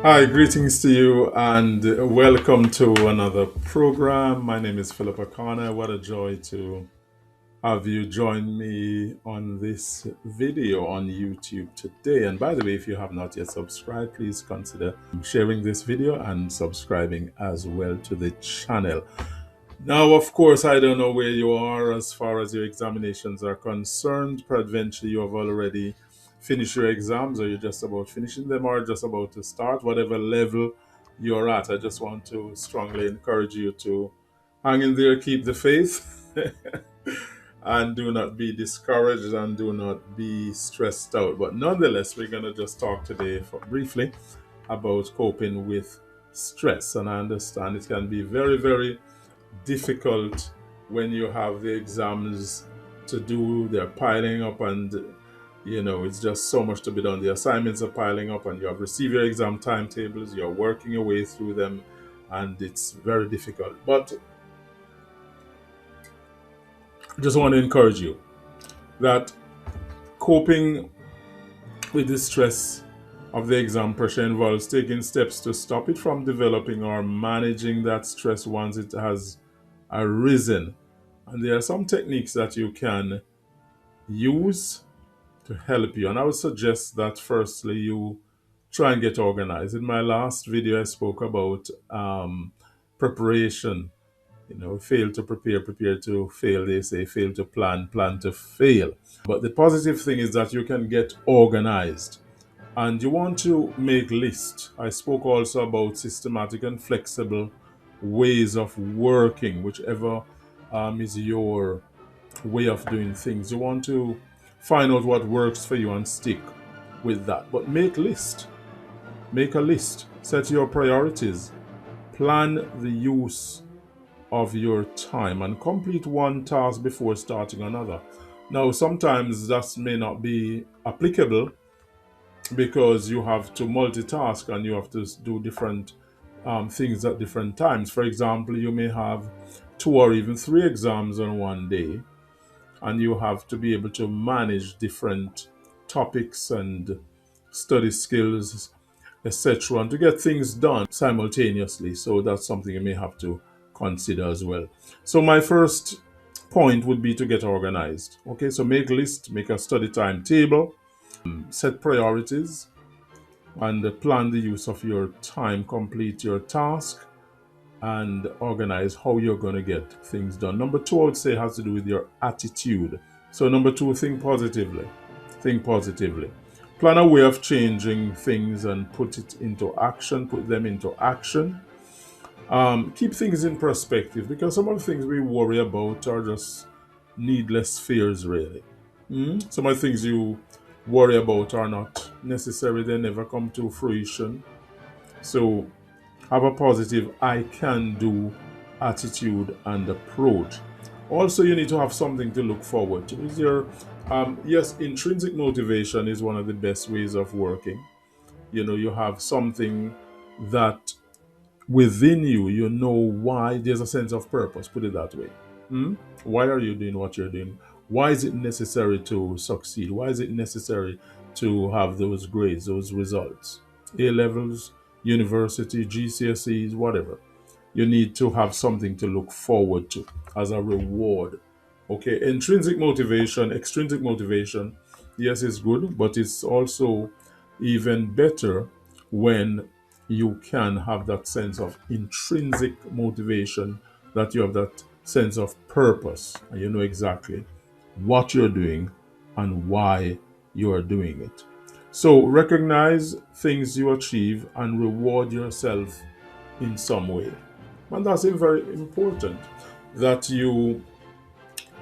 Hi, greetings to you and welcome to another program. My name is Phillip. What a joy to have you join me on this video on YouTube today. And by the way, if you have not yet subscribed, please consider sharing this video and subscribing as well to the channel. Now, of course, I don't know where you are as far as your examinations are concerned. Peradventure, you have already finished your exams, or you're just about finishing them, or just about to start, whatever level you're at. I just want to strongly encourage you to hang in there, keep the faith, and do not be discouraged and do not be stressed out. But nonetheless, we're going to just talk today briefly about coping with stress. And I understand it can be very, very difficult when you have the exams to do, they're piling up, and it's just so much to be done. The assignments are piling up, and you have received your exam timetables, you're working your way through them, and it's very difficult. But I just want to encourage you that coping with the stress of the exam pressure involves taking steps to stop it from developing or managing that stress once it has arisen. And there are some techniques that you can use to help you. And I would suggest that firstly, you try and get organized. In my last video, I spoke about preparation. Fail to prepare, prepare to fail. They say fail to plan, plan to fail. But the positive thing is that you can get organized. And you want to make lists. I spoke also about systematic and flexible ways of working, whichever is your way of doing things. You want to find out what works for you and stick with that. But make list. Make a list. Set your priorities. Plan the use of your time and complete one task before starting another. Now, sometimes that may not be applicable because you have to multitask and you have to do different things at different times. For example, you may have 2 or even 3 exams on one day, and you have to be able to manage different topics and study skills, etc., and to get things done simultaneously. So that's something you may have to consider as well. So my first point would be to get organized. Okay, so make a list, make a study timetable, set priorities, and plan the use of your time, complete your task, and organize how you're going to get things done. Number 2, I would say, has to do with your attitude. So number 2, think positively. Think positively. Plan a way of changing things and put them into action. Keep things in perspective, because some of the things we worry about are just needless fears, really. Some of the things you worry about are not necessary, they never come to fruition. So have a positive I can do attitude and approach. Also, you need to have something to look forward to. Yes, intrinsic motivation is one of the best ways of working. You have something that within you, you know why. There's a sense of purpose, put it that way. Why are you doing what you're doing? Why is it necessary to succeed? Why is it necessary to have those grades, those results? A levels, university, GCSEs, whatever. You need to have something to look forward to as a reward. Okay, intrinsic motivation, extrinsic motivation, yes, it's good, but it's also even better when you can have that sense of intrinsic motivation, that you have that sense of purpose, and you know exactly what you're doing and why you're doing it. So recognize things you achieve and reward yourself in some way. And that's very important, that you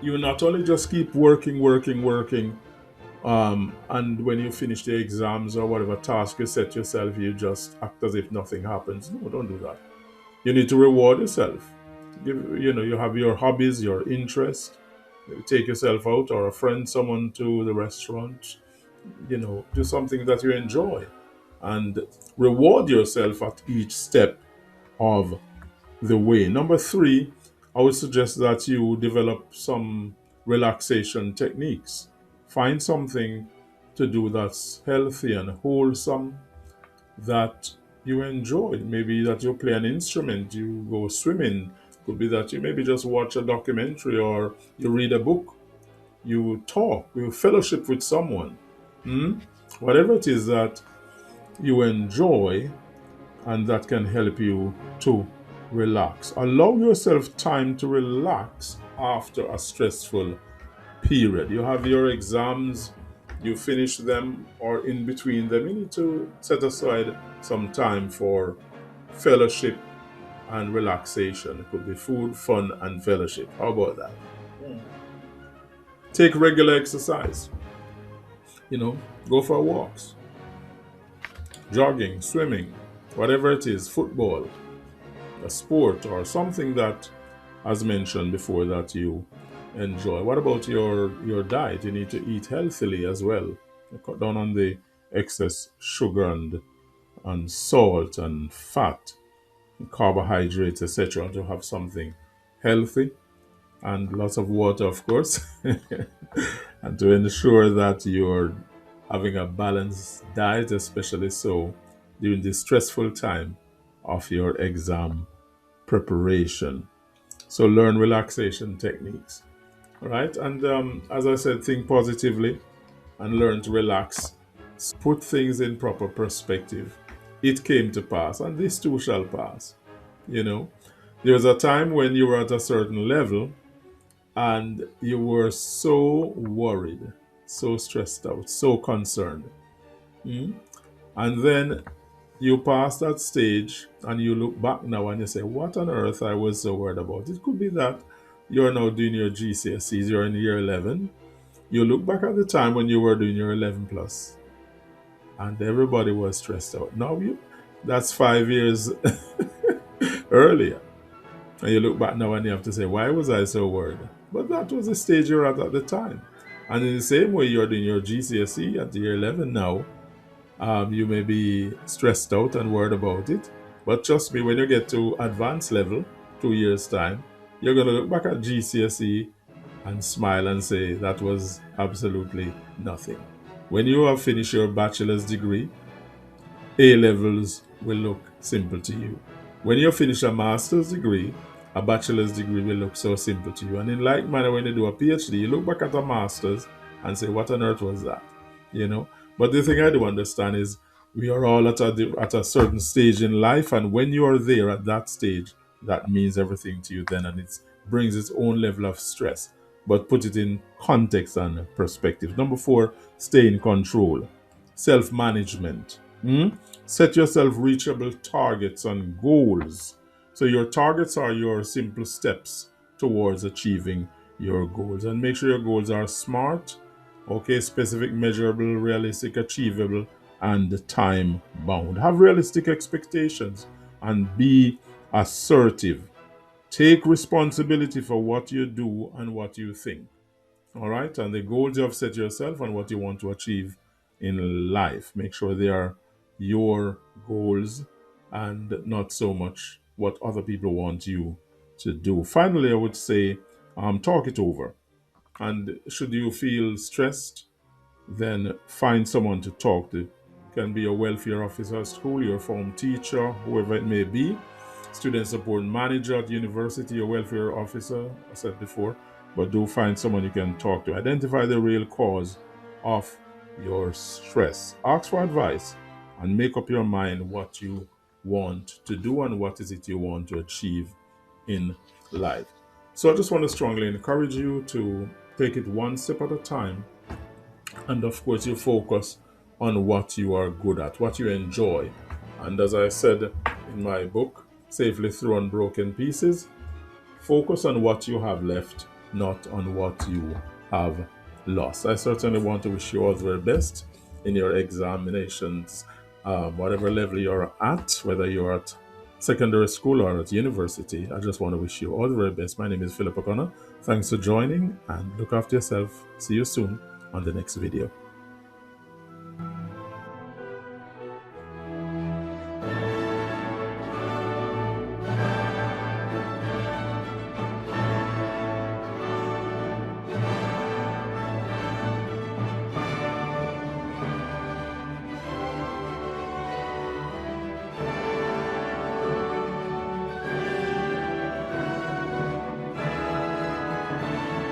not only just keep working, working, working, and when you finish the exams or whatever task you set yourself, you just act as if nothing happens. No, don't do that. You need to reward yourself. You have your hobbies, your interest. Take yourself out, or a friend, someone, to the restaurant. Do something that you enjoy, and reward yourself at each step of the way. Number 3, I would suggest that you develop some relaxation techniques. Find something to do that's healthy and wholesome, that you enjoy. Maybe that you play an instrument, you go swimming. Could be that you maybe just watch a documentary or you read a book, you talk, you fellowship with someone. Hmm? Whatever it is that you enjoy and that can help you to relax. Allow yourself time to relax after a stressful period. You have your exams, you finish them, or in between them, you need to set aside some time for fellowship and relaxation. It could be food, fun, and fellowship. How about that? Take regular exercise. You know, go for walks, jogging, swimming, whatever it is, football, a sport, or something that, as mentioned before, that you enjoy. What about your diet? You need to eat healthily as well. Cut down on the excess sugar and salt and fat, carbohydrates, etc. To have something healthy and lots of water, of course, and to ensure that you're having a balanced diet, especially so during the stressful time of your exam preparation. So learn relaxation techniques. All right. And as I said, think positively and learn to relax. Put things in proper perspective. It came to pass, and this too shall pass. You know, there was a time when you were at a certain level and you were so worried, so stressed out, so concerned. Mm? And then you pass that stage and you look back now and you say, what on earth I was so worried about? It could be that you're now doing your GCSEs, you're in year 11. You look back at the time when you were doing your 11 plus and everybody was stressed out. Now that's 5 years earlier. And you look back now and you have to say, why was I so worried? But that was the stage you're at the time. And in the same way you're doing your GCSE at year 11 now, you may be stressed out and worried about it. But trust me, when you get to advanced level, 2 years' time, you're going to look back at GCSE and smile and say that was absolutely nothing. When you have finished your bachelor's degree, A levels will look simple to you. When you finish a master's degree, a bachelor's degree will look so simple to you. And in like manner, when you do a PhD, you look back at a master's and say, what on earth was that? You know? But the thing I do understand is we are all at a certain stage in life. And when you are there at that stage, that means everything to you then. And it brings its own level of stress. But put it in context and perspective. Number 4, stay in control. Self-management. Set yourself reachable targets and goals. So your targets are your simple steps towards achieving your goals. And make sure your goals are smart, okay, specific, measurable, realistic, achievable, and time bound. Have realistic expectations and be assertive. Take responsibility for what you do and what you think. All right. And the goals you have set yourself and what you want to achieve in life. Make sure they are your goals and not so much what other people want you to do. Finally, I would say talk it over. And should you feel stressed, then find someone to talk to. It can be a welfare officer at school, your form teacher, whoever it may be, student support manager at university, your welfare officer, I said before, but do find someone you can talk to. Identify the real cause of your stress. Ask for advice and make up your mind what you want to do and what is it you want to achieve in life. So I just want to strongly encourage you to take it one step at a time. And of course, you focus on what you are good at, what you enjoy. And as I said in my book, Safely Through Unbroken Pieces, focus on what you have left, not on what you have lost. I certainly want to wish you all the very best in your examinations, whatever level you're at, whether you're at secondary school or at university. I just want to wish you all the very best. My name is Phillip. Thanks for joining and look after yourself. See you soon on the next video.